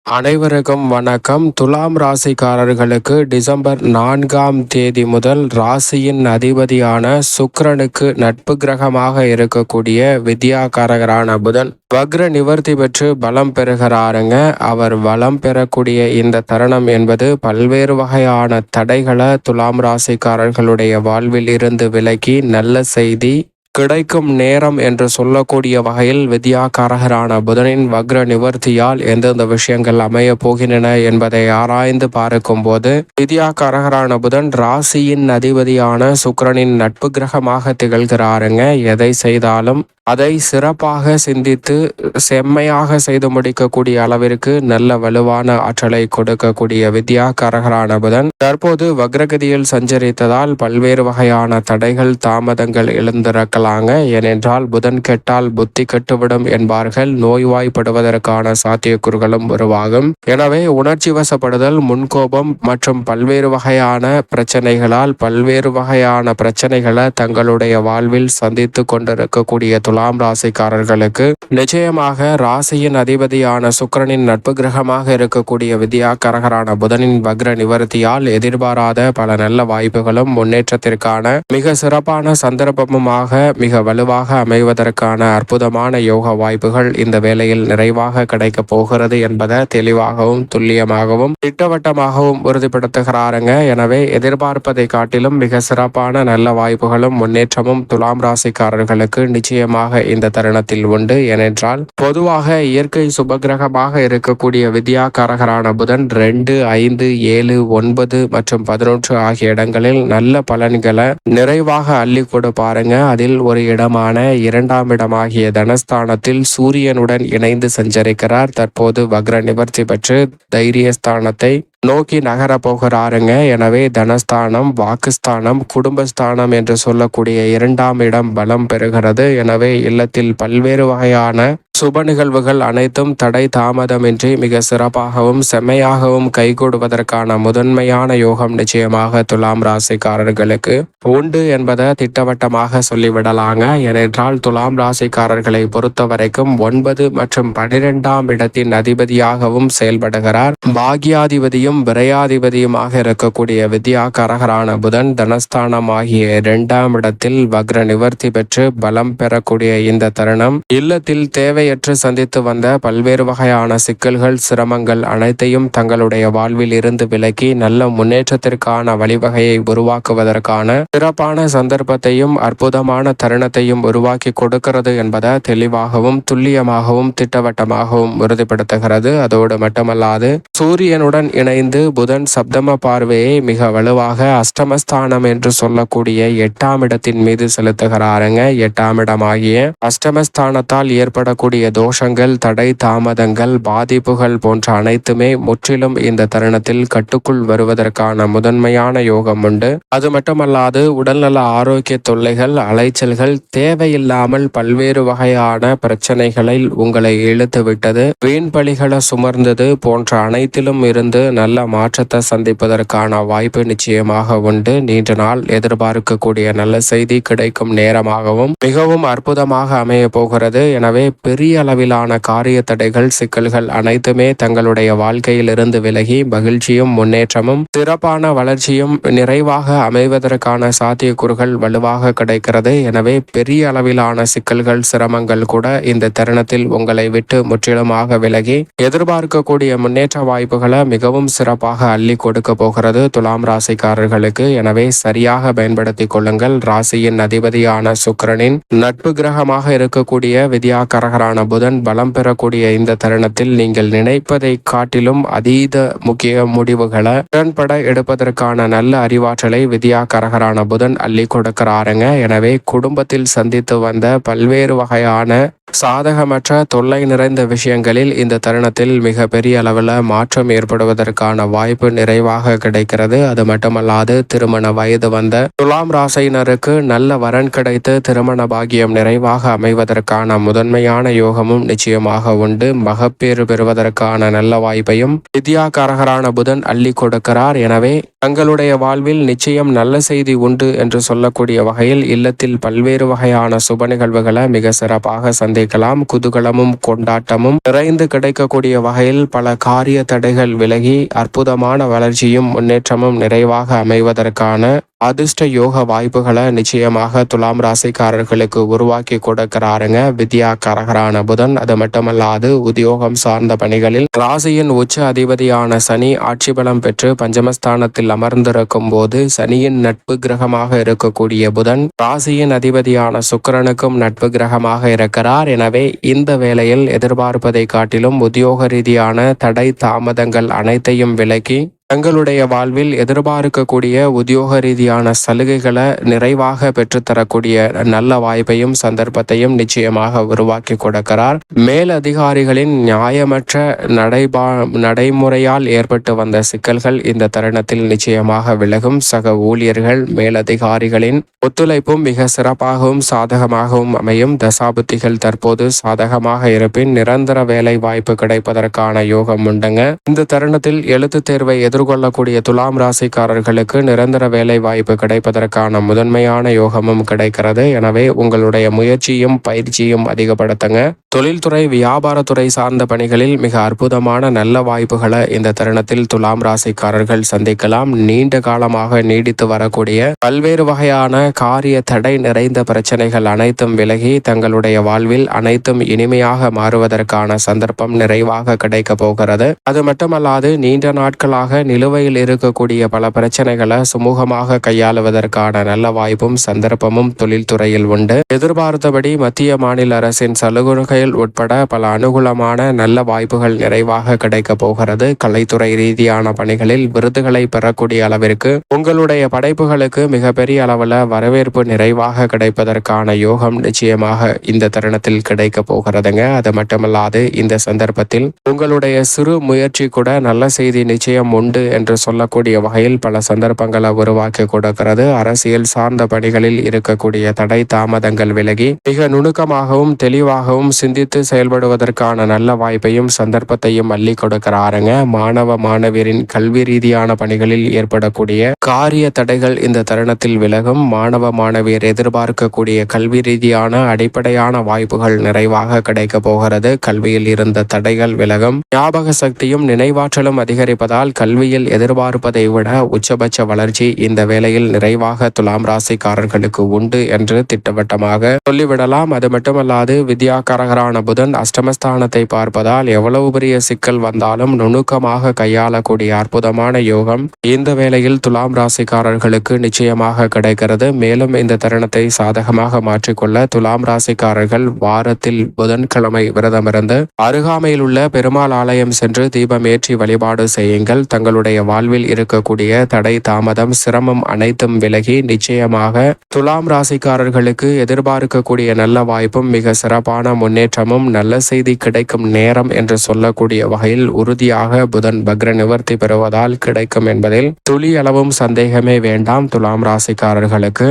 அனைவருக்கும் வணக்கம். துலாம் ராசிக்காரர்களுக்கு டிசம்பர் 4ஆம் தேதி முதல் ராசியின் அதிபதியான சுக்கிரனுக்கு நட்பு கிரகமாக இருக்கக்கூடிய வித்யாகாரகரான புதன் வக்ர நிவர்த்தி பெற்று பலம் பெறுகிறாருங்க. அவர் பலம் பெறக்கூடிய இந்த தருணம் என்பது பல்வேறு வகையான தடைகளை துலாம் ராசிக்காரர்களுடைய வாழ்வில் இருந்து விலக்கி நல்ல செய்தி கிடைக்கும் நேரம் என்று சொல்லக்கூடிய வகையில் வித்யாகாரகரான புதனின் வக்ர நிவர்த்தியால் எந்தெந்த விஷயங்கள் அமைய போகின்றன என்பதை ஆராய்ந்து பார்க்கும் போது வித்யாகாரகரான புதன் ராசியின் அதிபதியான சுக்கிரனின் நட்பு கிரகமாக திகழ்கிறாருங்க. எதை செய்தாலும் அதை சிறப்பாக சிந்தித்து செம்மையாக செய்து முடிக்கக்கூடிய அளவிற்கு நல்ல வலுவான ஆற்றலை கொடுக்கக்கூடிய வித்யாகாரகரான புதன் தற்போது வக்ரகதியில் சஞ்சரித்ததால் பல்வேறு வகையான தடைகள் தாமதங்கள் எழுந்திருக்கலாங்க. ஏனென்றால் புதன் கெட்டால் புத்தி கெட்டுவிடும் என்பார்கள். நோய்வாய்ப்படுவதற்கான சாத்தியக்கூறுகளும் உருவாகும். எனவே உணர்ச்சி வசப்படுதல், முன்கோபம் மற்றும் பல்வேறு வகையான பிரச்சனைகளால் பல்வேறு வகையான பிரச்சனைகளை தங்களுடைய வாழ்வில் சந்தித்து கொண்டிருக்கக்கூடிய துலாம் ராசிக்காரர்களுக்கு நிச்சயமாக ராசியின் அதிபதியான சுக்கிரனின் நட்பு கிரகமாக இருக்கக்கூடிய வித்யாகாரகரான புதனின் வக்ர நிவர்த்தியால் எதிர்பாராத பல நல்ல வாய்ப்புகளும் முன்னேற்றத்திற்கான மிக சிறப்பான சந்தர்ப்பமுமாக மிக வலுவாக அமைவதற்கான அற்புதமான யோக வாய்ப்புகள் இந்த வேளையில் நிறைவாக கிடைக்க போகிறது என்பதை தெளிவாகவும் துல்லியமாகவும் திட்டவட்டமாகவும் உறுதிப்படுத்துகிறாருங்க. எனவே எதிர்பார்ப்பதை காட்டிலும் மிக சிறப்பான நல்ல வாய்ப்புகளும் முன்னேற்றமும் துலாம் ராசிக்காரர்களுக்கு நிச்சயமாக இந்த தருணத்தில் உண்டு. ஏனென்றால் பொதுவாக இயற்கை சுபகிரகமாக இருக்கக்கூடிய வித்யாகாரகரான புதன் 2, 5, 7, 9 மற்றும் 11 ஆகிய இடங்களில் நல்ல பலன்களை நிறைவாக அள்ளி கொடுப்பாருங்க. அதில் ஒரு இடமான 2ஆம் இடமாகிய தனஸ்தானத்தில் சூரியனுடன் இணைந்து சஞ்சரிக்கிறார். தற்போது வக்ர நிவர்த்தி பெற்று தைரியஸ்தானத்தை நோக்கி நகர போகிறாருங்க. எனவே தனஸ்தானம், வாக்குஸ்தானம், குடும்பஸ்தானம் என்று சொல்லக்கூடிய 2ஆம் இடம் பலம் பெறுகிறது. எனவே இல்லத்தில் பல்வேறு வகையான சுப நிகழ்வுகள் அனைத்தும் தடை தாமதமின்றி மிக சிறப்பாகவும் செம்மையாகவும் கைகூடுவதற்கான முதன்மையான யோகம் நிச்சயமாக துலாம் ராசிக்காரர்களுக்கு உண்டு என்பதை திட்டவட்டமாக சொல்லிவிடலாங்க. ஏனென்றால் துலாம் ராசிக்காரர்களை பொறுத்த வரைக்கும் 9 மற்றும் 12ஆம் இடத்தின் அதிபதியாகவும் செயல்படுகிறார். பாக்யாதிபதியும் விரையாதிபதியுமாக இருக்கக்கூடிய வித்யாகாரகரான புதன் தனஸ்தானம் ஆகிய 2ஆம் இடத்தில் வக்ர நிவர்த்தி பெற்று பலம் பெறக்கூடிய இந்த தருணம் இல்லத்தில் தேவையற்ற சந்தித்து வந்த பல்வேறு வகையான சிக்கல்கள், சிரமங்கள் அனைத்தையும் தங்களுடைய வாழ்வில் இருந்து விலக்கி நல்ல முன்னேற்றத்திற்கான வழிவகையை உருவாக்குவதற்கான சிறப்பான சந்தர்ப்பத்தையும் அற்புதமான தருணத்தையும் உருவாக்கி கொடுக்கிறது என்பதை தெளிவாகவும் துல்லியமாகவும் திட்டவட்டமாகவும் உறுதிப்படுத்துகிறது. அதோடு மட்டுமல்லாது சூரியனுடன் இணைந்து புதன் சப்தம பார்வையை மிக வலுவாக அஷ்டமஸ்தானம் என்று சொல்லக்கூடிய 8ஆம் இடத்தின் மீது செலுத்துகிறாருங்க. 8ஆம் இடமாகிய அஷ்டமஸ்தானத்தால் ஏற்படக்கூடிய தோஷங்கள், தடை தாமதங்கள், பாதிப்புகள் போன்ற அனைத்துமே முற்றிலும் இந்த தருணத்தில் கட்டுக்குள் வருவதற்கான முதன்மையான யோகம் உண்டு. அது மட்டுமல்லாது உடல்நல ஆரோக்கிய தொல்லைகள், அலைச்சல்கள், தேவையில்லாமல் பல்வேறு வகையான பிரச்சனைகளில் உங்களை இழுத்து விட்டது, வீண் பலிகளை சுமர்ந்தது போன்ற அனைத்திலும் இருந்து நல்ல மாற்றத்தை சந்திப்பதற்கான வாய்ப்பு நிச்சயமாக உண்டு. நீண்ட நாள் எதிர்பார்க்கக்கூடிய நல்ல செய்தி கிடைக்கும் நேரமாகவும் மிகவும் அற்புதமாக அமைய போகிறது. எனவே பெரிய அளவிலான காரிய தடைகள், சிக்கல்கள் அனைத்துமே தங்களுடைய வாழ்க்கையில் இருந்து விலகி மகிழ்ச்சியும் முன்னேற்றமும் சிறப்பான வளர்ச்சியும் நிறைவாக அமைவதற்கான சாத்தியக்கூறுகள் வலுவாக கிடைக்கிறது. எனவே பெரிய அளவிலான சிக்கல்கள், சிரமங்கள் கூட இந்த தருணத்தில் உங்களை விட்டு முற்றிலுமாக விலகி எதிர்பார்க்கக்கூடிய முன்னேற்ற வாய்ப்புகளை மிகவும் சிறப்பாக அள்ளி கொடுக்க போகிறது துலாம் ராசிக்காரர்களுக்கு. எனவே சரியாக பயன்படுத்திக் கொள்ளுங்கள். ராசியின் அதிபதியான சுக்கிரனின் நட்பு கிரகமாக இருக்கக்கூடிய வித்யாகாரகரான புதன் பலம் பெறக்கூடிய இந்த தருணத்தில் நீங்கள் நினைப்பதை காட்டிலும் அதீத முக்கிய முடிவுகளை உடன்பட எடுப்பதற்கான நல்ல அறிவாற்றலை வித்யாகாரகரான புதன் அள்ளி கொடுக்கிறாருங்க. எனவே குடும்பத்தில் சந்தித்து வந்த பல்வேறு வகையான சாதகமற்ற தொல்லை நிறைந்த விஷயங்களில் இந்த தருணத்தில் மிக பெரிய அளவில் மாற்றம் ஏற்படுவதற்கான வாய்ப்பு நிறைவாக கிடைக்கிறது. அது மட்டுமல்லாது திருமண வயது வந்த துலாம் ராசியினருக்கு நல்ல வரன் கிடைத்து திருமண பாகியம் நிறைவாக அமைவதற்கான முதன்மையான யோகமும் நிச்சயமாக உண்டு. மகப்பேறு பெறுவதற்கான நல்ல வாய்ப்பையும் வித்யாகாரகரான புதன் அள்ளி கொடுக்கிறார். எனவே தங்களுடைய வாழ்வில் நிச்சயம் நல்ல செய்தி உண்டு என்று சொல்லக்கூடிய வகையில் இல்லத்தில் பல்வேறு வகையான சுப நிகழ்வுகளை மிக சிறப்பாக சந்திக்கலாம். குதூகலமும் கொண்டாட்டமும் நிறைந்து கிடைக்கக்கூடிய வகையில் பல காரிய தடைகள் விலகி அற்புதமான வளர்ச்சியும் முன்னேற்றமும் நிறைவாக அமைவதற்கான அதிர்ஷ்ட யோக வாய்ப்புகளை நிச்சயமாக துலாம் ராசிக்காரர்களுக்கு உருவாக்கி கொடுக்கிறாருங்க வித்யாகாரகரான புதன். அது மட்டுமல்லாது உத்தியோகம் சார்ந்த பணிகளில் ராசியின் உச்ச அதிபதியான சனி ஆட்சி பலம் பெற்று பஞ்சமஸ்தானத்தில் அமர்ந்திருக்கும் போது சனியின் நட்பு கிரகமாக இருக்கக்கூடிய புதன் ராசியின் அதிபதியான சுக்கிரனுக்கும் நட்பு கிரகமாக இருக்கிறார். எனவே இந்த வேளையில் எதிர்பார்ப்பதை காட்டிலும் உத்தியோக ரீதியான தடை தாமதங்கள் அனைத்தையும் விலக்கி தங்களுடைய வாழ்வில் எதிர்பார்க்கக்கூடிய உத்தியோக ரீதியான சலுகைகளை நிறைவாக பெற்றுத்தரக்கூடிய நல்ல வாய்ப்பையும் சந்தர்ப்பத்தையும் நிச்சயமாக உருவாக்கி கொடுக்கிறார். மேல் அதிகாரிகளின் நியாயமற்ற நடைமுறையால் ஏற்பட்டு வந்த சிக்கல்கள் இந்த தருணத்தில் நிச்சயமாக விலகும். சக ஊழியர்கள் மேலதிகாரிகளின் ஒத்துழைப்பும் மிக சிறப்பாகவும் சாதகமாகவும் அமையும். தசாபுத்திகள் தற்போது சாதகமாக இருப்பின் நிரந்தர வேலை வாய்ப்பு கிடைப்பதற்கான யோகம் உண்டுங்க. இந்த தருணத்தில் எழுத்து தேர்வை எதிர்கொள்ளக்கூடிய துலாம் ராசிக்காரர்களுக்கு நிரந்தர வேலை வாய்ப்பு கிடைப்பதற்கான முதன்மையான யோகமும் கிடைக்கிறது. எனவே உங்களுடைய முயற்சியும் பயிற்சியும் அதிகப்படுத்துங்க. தொழில்துறை வியாபாரத்துறை சார்ந்த பணிகளில் மிக அற்புதமான நல்ல வாய்ப்புகளை இந்த தருணத்தில் துலாம் ராசிக்காரர்கள் சந்திக்கலாம். நீண்ட காலமாக நீடித்து வரக்கூடிய பல்வேறு வகையான காரிய தடை நிறைந்த பிரச்சனைகள் அனைத்தும் விலகி தங்களுடைய வாழ்வில் அனைத்தும் இனிமையாக மாறுவதற்கான சந்தர்ப்பம் நிறைவாக கிடைக்க போகிறது. அது மட்டுமல்லாது நீண்ட நாட்களாக நிலுவையில் இருக்கக்கூடிய பல பிரச்சனைகளை சுமூகமாக கையாளுவதற்கான நல்ல வாய்ப்பும் சந்தர்ப்பமும் தொழில்துறையில் உண்டு. எதிர்பார்த்தபடி மத்திய மாநில அரசின் சலுகைகள் உட்பட பல அனுகூலமான நல்ல வாய்ப்புகள் நிறைவாக கிடைக்க போகிறது. கலைத்துறை ரீதியான பணிகளில் விருதுகளை பெறக்கூடிய அளவிற்கு உங்களுடைய படைப்புகளுக்கு மிகப்பெரிய அளவில் வரவேற்பு நிறைவாக கிடைப்பதற்கான யோகம் நிச்சயமாக இந்த தருணத்தில் கிடைக்க போகிறதுங்க. அது மட்டுமல்லாது இந்த சந்தர்ப்பத்தில் உங்களுடைய சிறு முயற்சி கூட நல்ல செய்தி நிச்சயம் உண்டு என்று சொல்லக்கூடிய வகையில் பல சந்தர்ப்பங்களை உருவாக்கி கொடுக்கிறது. அரசியல் சார்ந்த பணிகளில் இருக்கக்கூடிய தடை தாமதங்கள் விலகி மிக நுணுக்கமாகவும் தெளிவாகவும் சிந்தித்து செயல்படுவதற்கான நல்ல வாய்ப்பையும் சந்தர்ப்பத்தையும் அள்ளி கொடுக்கிறாருங்க. மாணவ மாணவியரின் கல்வி ரீதியான பணிகளில் ஏற்படக்கூடிய காரிய தடைகள் இந்த தருணத்தில் விலகும். மாணவ மாணவியர் எதிர்பார்க்கக்கூடிய கல்வி ரீதியான அடிப்படையான வாய்ப்புகள் நிறைவாக கிடைக்க போகிறது. கல்வியில் இருந்த தடைகள் விலகும். ஞாபக சக்தியும் நினைவாற்றலும் அதிகரிப்பதால் கல்வியில் எதிர்பார்ப்பதை விட உச்சபட்ச வளர்ச்சி இந்த வேளையில் நிறைவாக துலாம் ராசிக்காரர்களுக்கு உண்டு என்று திட்டவட்டமாக சொல்லிவிடலாம். அது மட்டுமல்லாது வித்யாகாரகரான புதன் அஷ்டமஸ்தானத்தை பார்ப்பதால் எவ்வளவு பெரிய சிக்கல் வந்தாலும் நுணுக்கமாக கையாளக்கூடிய அற்புதமான யோகம் இந்த வேளையில் துலாம் ராசிக்காரர்களுக்கு நிச்சயமாக கிடைக்கிறது. மேலும் இந்த தருணத்தை சாதகமாக மாற்றிக்கொள்ள துலாம் ராசிக்காரர்கள் வாரத்தில் புதன்கிழமை விரதமிருந்து அருகாமையில் உள்ள பெருமாள் ஆலயம் சென்று தீபம் ஏற்றி வழிபாடு செய்யுங்கள். தங்களுடைய வாழ்வில் இருக்கக்கூடிய தடை தாமதம் சிரமம் அனைத்தும் விலகி நிச்சயமாக துலாம் ராசிக்காரர்களுக்கு எதிர்பார்க்கக்கூடிய நல்ல வாய்ப்பும் மிக சிறப்பான முன்னேற்றமும் நல்ல செய்தி கிடைக்கும் நேரம் என்று சொல்லக்கூடிய வகையில் உறுதியாக புதன் பக்ர நிவர்த்தி பெறுவதால் கிடைக்கும் என்பதில் துளி அளவும் சந்தேகமே வேண்டாம். துலாம் ராசிக்காரர்களுக்கு